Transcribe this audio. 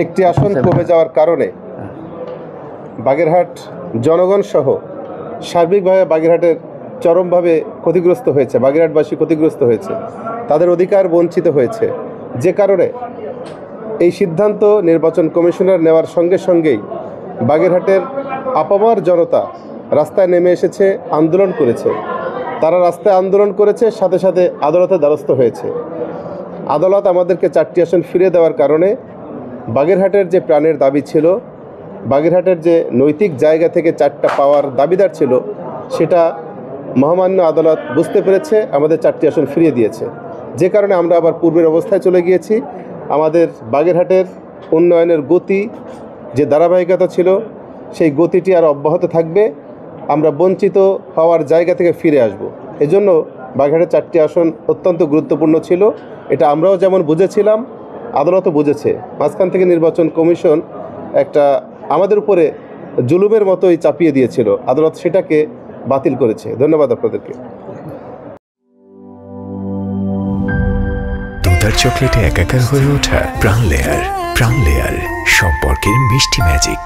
একটি আসন কমে যাওয়ার কারণে বাগেরহাট জনগণ সহ সার্বিকভাবে বাগেরহাটের চরমভাবে ক্ষতিগ্রস্ত হয়েছে, বাগেরহাটবাসী ক্ষতিগ্রস্ত হয়েছে, তাদের অধিকার বঞ্চিত হয়েছে। যে কারণে এই সিদ্ধান্ত নির্বাচন কমিশনার নেওয়ার সঙ্গে সঙ্গেই বাগেরহাটের আপামর জনতা রাস্তায় নেমে এসেছে, আন্দোলন করেছে। তারা রাস্তায় আন্দোলন করেছে, সাথে সাথে আদালতের দ্বারস্থ হয়েছে। আদালত আমাদেরকে 4টি আসন ফিরিয়ে দেওয়ার কারণে বাগেরহাটের যে প্রাণের দাবি ছিল, বাগেরহাটের যে নৈতিক জায়গা থেকে 4টা পাওয়ার দাবিদার ছিল, সেটা মহামান্য আদালত বুঝতে পেরেছে, আমাদের 4টি আসন ফিরিয়ে দিয়েছে। যে কারণে আমরা আবার পূর্বের অবস্থায় চলে গিয়েছি। আমাদের বাগেরহাটের উন্নয়নের গতি যে ধারাবাহিকতা ছিল, সেই গতিটি আর অব্যাহত থাকবে। আমরা বঞ্চিত হওয়ার জায়গা থেকে ফিরে আসব। এজন্য বাগেরহাটের 4টি আসন অত্যন্ত গুরুত্বপূর্ণ ছিল। এটা আমরাও যেমন বুঝেছিলাম, আদালতও বুঝেছে। মাঝখান থেকে নির্বাচন কমিশন একটা আমাদের উপরে জুলুমের মতোই চাপিয়ে দিয়েছিল, আদালত সেটাকে বাতিল করেছে। ধন্যবাদ আপনাদেরকে। দুধার চকলেটে একাকার হয়ে ওঠা প্রাণ লেয়ার সম্পর্কের মিষ্টি ম্যাজিক।